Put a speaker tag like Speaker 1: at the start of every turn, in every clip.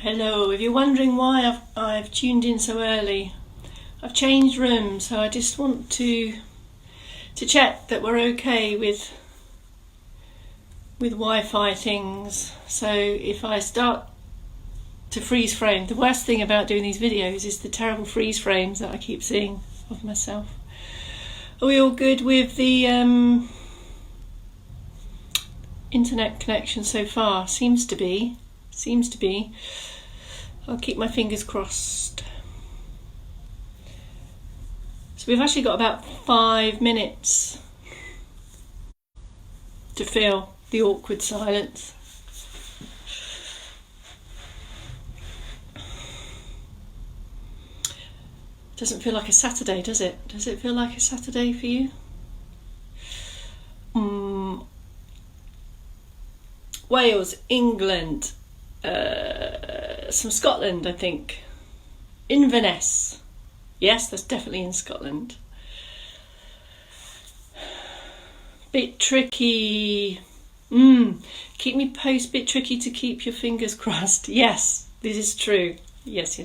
Speaker 1: Hello, if you're wondering why I've tuned in so early, I've changed rooms, so I just want to check that we're okay with Wi-Fi things. So if I start to freeze frame, the worst thing about doing these videos is the terrible freeze frames that I keep seeing of myself. Are we all good with the internet connection so far? Seems to be. I'll keep my fingers crossed. So we've actually got about 5 minutes to fill the awkward silence. Doesn't feel like a Saturday, does it? Does it feel like a Saturday for you? Wales, England, some Scotland, I think. Inverness. Yes, that's definitely in Scotland. Bit tricky. Keep me post. Bit tricky to keep your fingers crossed. Yes, this is true. Yes.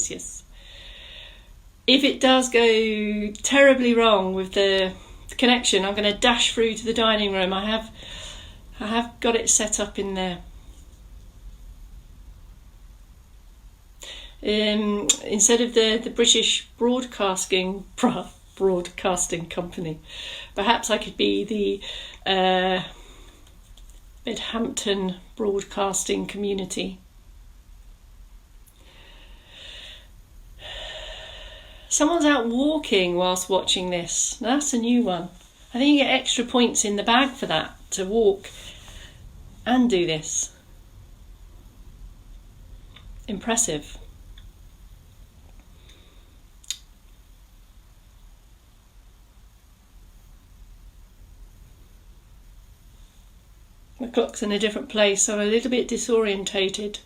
Speaker 1: If it does go terribly wrong with the connection, I'm going to dash through to the dining room. I have got it set up in there. Instead of the British Broadcasting Company, perhaps I could be the Midhampton Broadcasting Community. Someone's out walking whilst watching this. Now, that's a new one. I think you get extra points in the bag for that, to walk and do this. Impressive. The clock's in a different place, so I'm a little bit disorientated.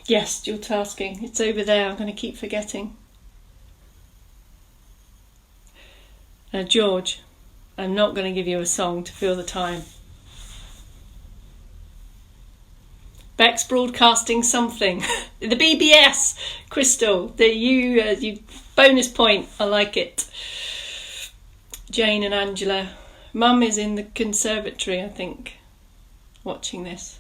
Speaker 1: Yes, dual tasking. It's over there. I'm going to keep forgetting. George, I'm not going to give you a song to fill the time. Beck's broadcasting something. The BBS, Crystal. You bonus point. I like it. Jane and Angela. Mum is in the conservatory, I think, watching this.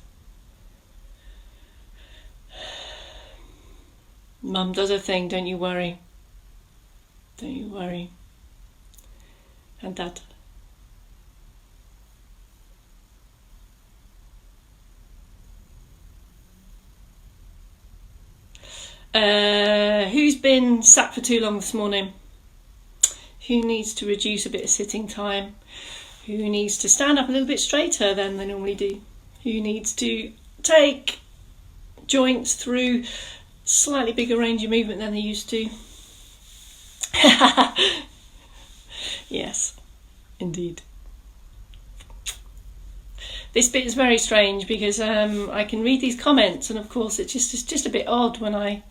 Speaker 1: Mum does her thing, don't you worry. Don't you worry. And Dad. Who's been sat for too long this morning? Who needs to reduce a bit of sitting time? Who needs to stand up a little bit straighter than they normally do? Who needs to take joints through slightly bigger range of movement than they used to? Yes, indeed. This bit is very strange because I can read these comments, and of course it's just a bit odd when I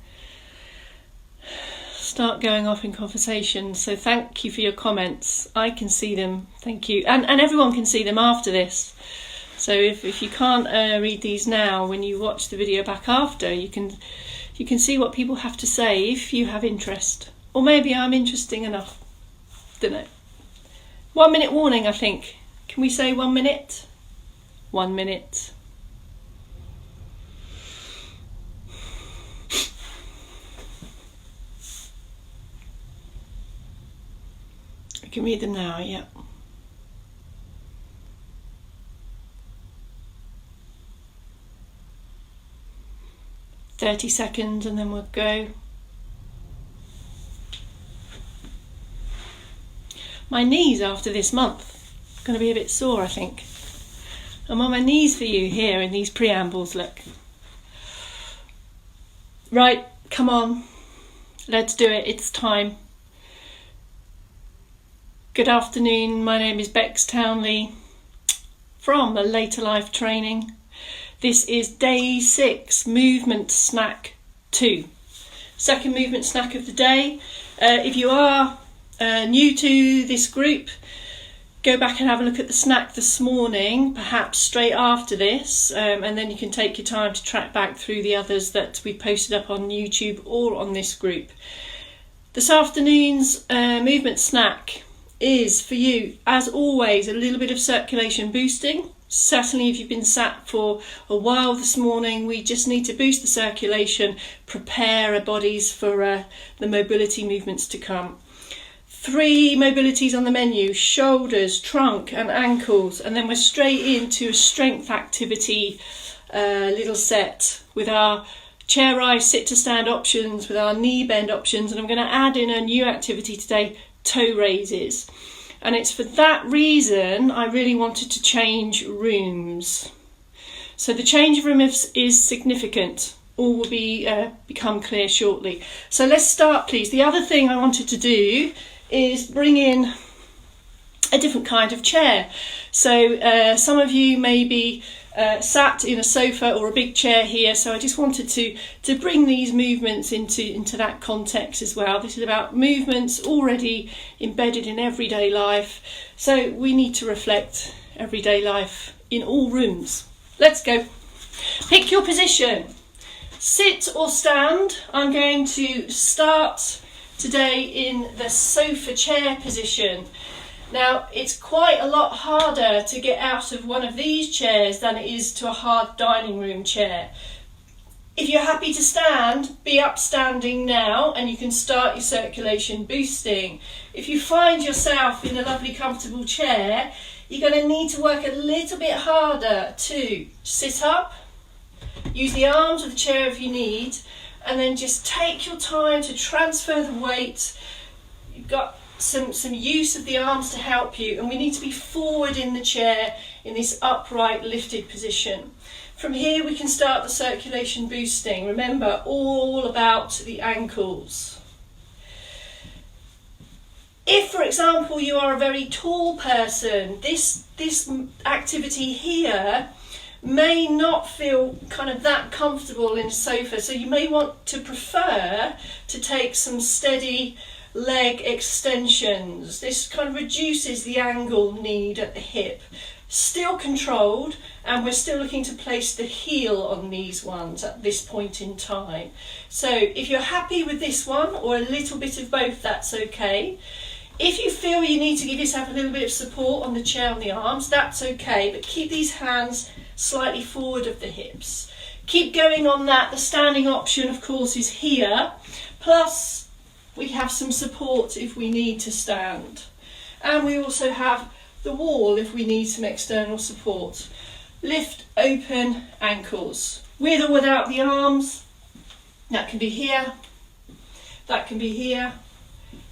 Speaker 1: start going off in conversation. So thank you for your comments. I can see them. Thank you. And everyone can see them after this. So if you can't read these now, when you watch the video back after, you can see what people have to say if you have interest. Or maybe I'm interesting enough. Don't know. 1 minute warning, I think. Can we say 1 minute? 1 minute. I can read them now, yeah. "30 seconds and then we'll go." My knees after this month are going to be a bit sore, I think. I'm on my knees for you here in these preambles, look. Right, come on. Let's do it. It's time. Good afternoon. My name is Bex Townley from a Later Life Training. This is day 6, movement snack 2. Second movement snack of the day. If you are new to this group, go back and have a look at the snack this morning, perhaps straight after this, and then you can take your time to track back through the others that we posted up on YouTube or on this group. This afternoon's movement snack is for you, as always, a little bit of circulation boosting. Certainly if you've been sat for a while this morning, we just need to boost the circulation, prepare our bodies for the mobility movements to come. 3 mobilities on the menu: shoulders, trunk and ankles, and then we're straight into a strength activity little set with our chair rise, sit to stand options, with our knee bend options, and I'm going to add in a new activity today, toe raises. And it's for that reason I really wanted to change rooms. So the change of room is significant. All will become clear shortly. So let's start, please. The other thing I wanted to do is bring in a different kind of chair. So some of you may be sat in a sofa or a big chair here, so I just wanted to bring these movements into that context as well. This is about movements already embedded in everyday life, so we need to reflect everyday life in all rooms. Let's go. Pick your position, sit or stand. I'm going to start today in the sofa chair position. Now, it's quite a lot harder to get out of one of these chairs than it is to a hard dining room chair. If you're happy to stand, be upstanding now and you can start your circulation boosting. If you find yourself in a lovely comfortable chair, you're going to need to work a little bit harder to sit up, use the arms of the chair if you need, and then just take your time to transfer the weight. You've got some use of the arms to help you, and we need to be forward in the chair in this upright lifted position. From here we can start the circulation boosting. Remember, all about the ankles. If, for example, you are a very tall person, this activity here may not feel kind of that comfortable in a sofa, so you may want to prefer to take some steady leg extensions. This kind of reduces the angle need at the hip. Still controlled, and we're still looking to place the heel on these ones at this point in time. So if you're happy with this one or a little bit of both, that's okay. If you feel you need to give yourself a little bit of support on the chair and the arms, that's okay, but keep these hands slightly forward of the hips. Keep going on that. The standing option, of course, is here, plus we have some support if we need to stand. And we also have the wall if we need some external support. Lift open ankles, with or without the arms. That can be here, that can be here,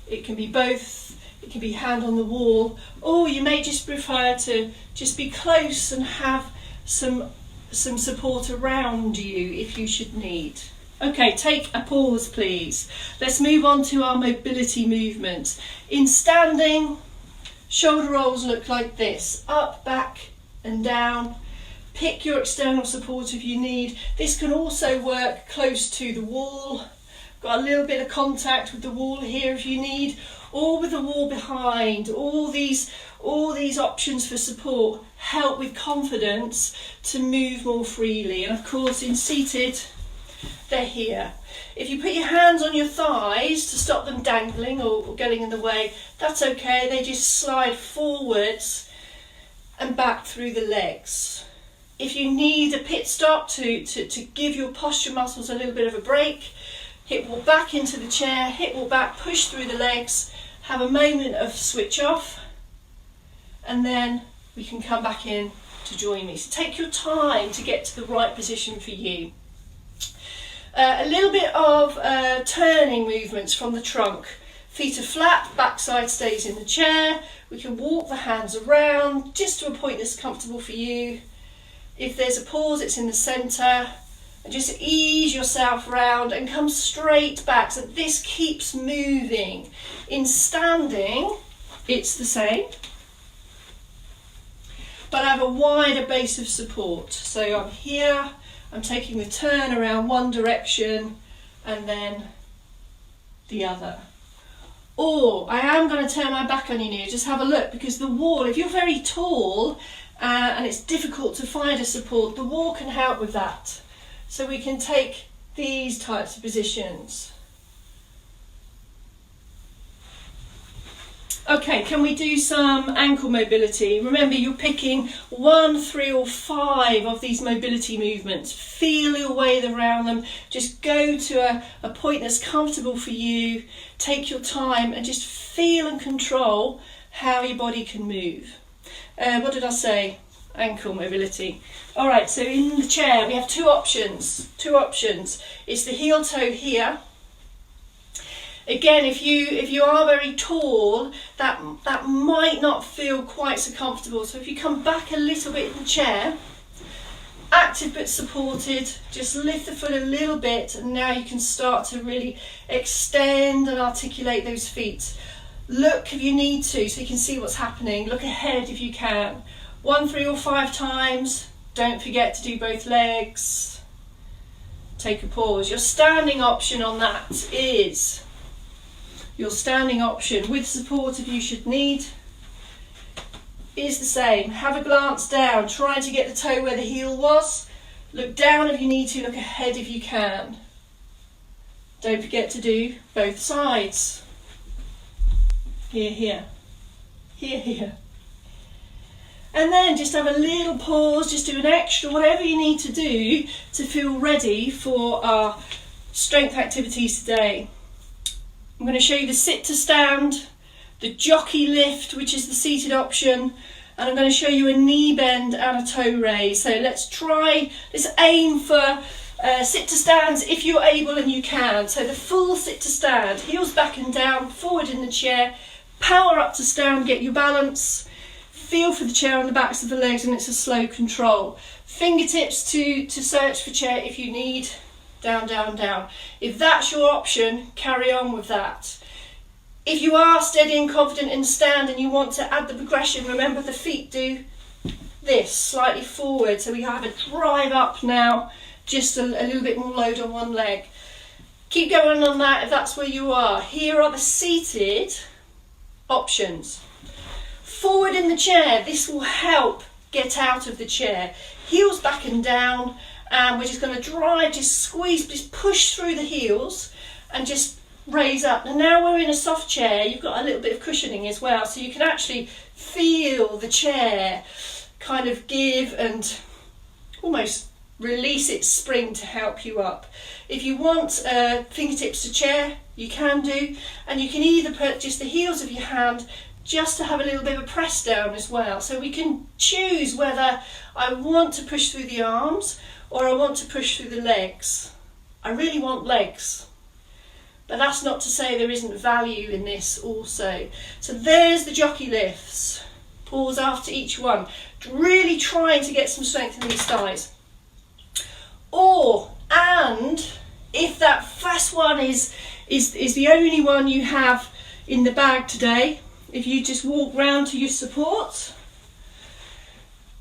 Speaker 1: it can be both, it can be hand on the wall, or you may just prefer to just be close and have some support around you if you should need. Okay, take a pause please. Let's move on to our mobility movements. In standing, shoulder rolls look like this: up, back and down. Pick your external support if you need. This can also work close to the wall. Got a little bit of contact with the wall here if you need, or with the wall behind. All these options for support help with confidence to move more freely. And of course in seated, they're here. If you put your hands on your thighs to stop them dangling or getting in the way, that's okay. They just slide forwards and back through the legs. If you need a pit stop to give your posture muscles a little bit of a break, hip wall back into the chair, hip wall back, push through the legs, have a moment of switch off, and then we can come back in to join me. So take your time to get to the right position for you. A little bit of turning movements from the trunk. Feet are flat, backside stays in the chair. We can walk the hands around just to a point that's comfortable for you. If there's a pause, it's in the centre. And just ease yourself round and come straight back. So this keeps moving. In standing, it's the same, but I have a wider base of support. So I'm here, I'm taking the turn around one direction and then the other. Or I am going to turn my back on you now, just have a look, because the wall, if you're very tall and it's difficult to find a support, the wall can help with that. So we can take these types of positions. Okay, can we do some ankle mobility? Remember, you're picking 1, 3 or 5 of these mobility movements. Feel your way around them. Just go to a point that's comfortable for you. Take your time and just feel and control how your body can move. What did I say? Ankle mobility. All right, so in the chair we have two options. It's the heel toe here. Again, if you are very tall, that might not feel quite so comfortable. So if you come back a little bit in the chair, active but supported, just lift the foot a little bit, and now you can start to really extend and articulate those feet. Look if you need to, so you can see what's happening. Look ahead if you can. 1, 3 or 5 times. Don't forget to do both legs. Take a pause. Your standing option on that is your standing option with support if you should need is the same. Have a glance down, trying to get the toe where the heel was. Look down if you need to, look ahead if you can. Don't forget to do both sides. Here, here. Here, here. And then just have a little pause, just do an extra, whatever you need to do to feel ready for our strength activities today. I'm going to show you the sit to stand, the jockey lift, which is the seated option, and I'm going to show you a knee bend and a toe raise. So let's aim for sit to stands if you're able and you can. So the full sit to stand, heels back and down, forward in the chair, power up to stand, get your balance, feel for the chair on the backs of the legs, and it's a slow control. Fingertips to search for chair if you need. Down, down, down. If that's your option, carry on with that. If you are steady and confident in the stand and you want to add the progression, remember the feet do this, slightly forward. So we have a drive up now, just a little bit more load on one leg. Keep going on that if that's where you are. Here are the seated options. Forward in the chair, this will help get out of the chair. Heels back and down. And we're just going to drive, just squeeze, just push through the heels and just raise up. And now we're in a soft chair, you've got a little bit of cushioning as well, so you can actually feel the chair kind of give and almost release its spring to help you up. If you want fingertips to chair, you can do, and you can either put just the heels of your hand just to have a little bit of a press down as well. So we can choose whether I want to push through the arms or I want to push through the legs. I really want legs, but that's not to say there isn't value in this also. So there's the jockey lifts. Pause after each one. Really trying to get some strength in these thighs. And if that first one is the only one you have in the bag today, if you just walk round to your support,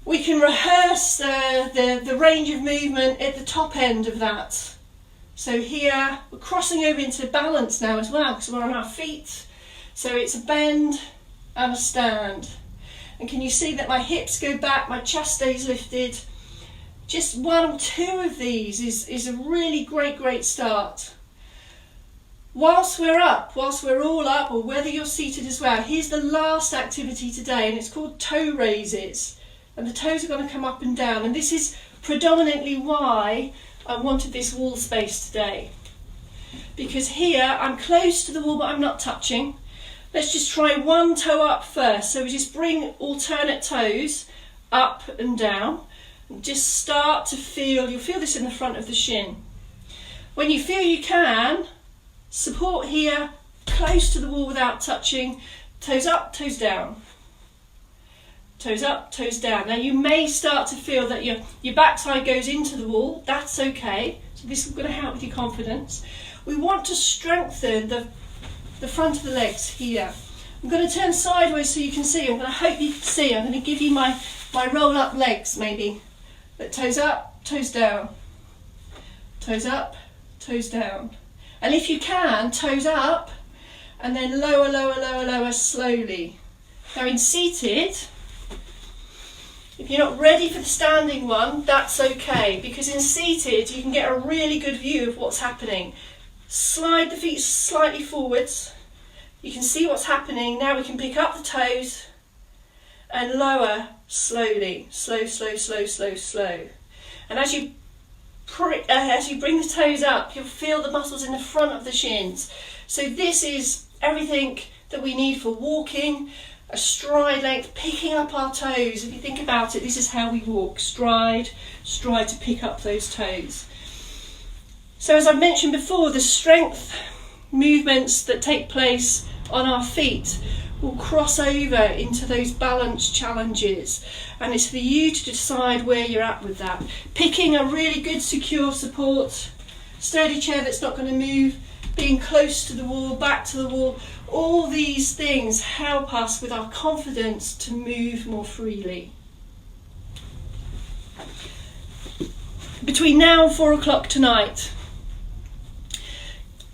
Speaker 1: we can rehearse the range of movement at the top end of that. So here we're crossing over into balance now as well, because we're on our feet. So it's a bend and a stand. And can you see that my hips go back, my chest stays lifted? Just 1 or 2 of these is a really great start. Whilst we're all up, or whether you're seated as well, here's the last activity today, and it's called toe raises. And the toes are going to come up and down, and this is predominantly why I wanted this wall space today. Because here I'm close to the wall but I'm not touching. Let's just try one toe up first. So we just bring alternate toes up and down. And just start to feel, you'll feel this in the front of the shin. When you feel you can, support here, close to the wall without touching, toes up, toes down. Toes up, toes down. Now you may start to feel that your backside goes into the wall. That's okay. So this is going to help with your confidence. We want to strengthen the front of the legs here. I'm going to turn sideways so you can see. I'm going to hope you can see. I'm going to give you my roll up legs maybe. But toes up, toes down. Toes up, toes down. And if you can, toes up and then lower, lower, lower, lower, slowly. Now in seated, if you're not ready for the standing one, that's okay, because in seated you can get a really good view of what's happening. Slide the feet slightly forwards. You can see what's happening. Now we can pick up the toes and lower slowly. Slow, slow, slow, slow, slow. And as you bring the toes up, you'll feel the muscles in the front of the shins. So this is everything that we need for walking, a stride length, picking up our toes. If you think about it, this is how we walk. Stride, stride to pick up those toes. So as I mentioned before, the strength movements that take place on our feet will cross over into those balance challenges, and it's for you to decide where you're at with that. Picking a really good secure support, sturdy chair that's not going to move, being close to the wall, back to the wall, all these things help us with our confidence to move more freely. Between now and 4 o'clock tonight,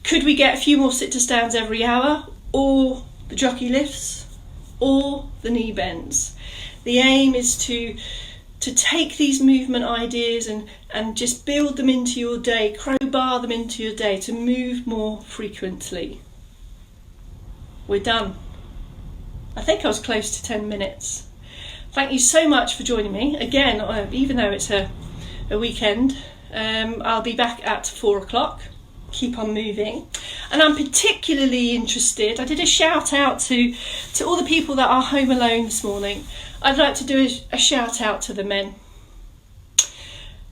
Speaker 1: could we get a few more sit to stands every hour, or the jockey lifts, or the knee bends? The aim is to take these movement ideas and just build them into your day, crowbar them into your day to move more frequently. We're done. I think I was close to 10 minutes. Thank you so much for joining me. Again, even though it's a weekend, I'll be back at 4 o'clock. Keep on moving. And I'm particularly interested, I did a shout out to all the people that are home alone this morning. I'd like to do a shout out to the men.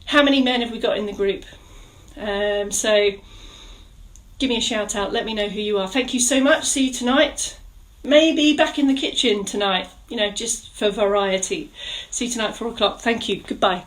Speaker 1: How many men have we got in the group? So give me a shout out, let me know who you are. Thank you so much, see you tonight. Maybe back in the kitchen tonight, just for variety. See you tonight, 4 o'clock. Thank you, goodbye.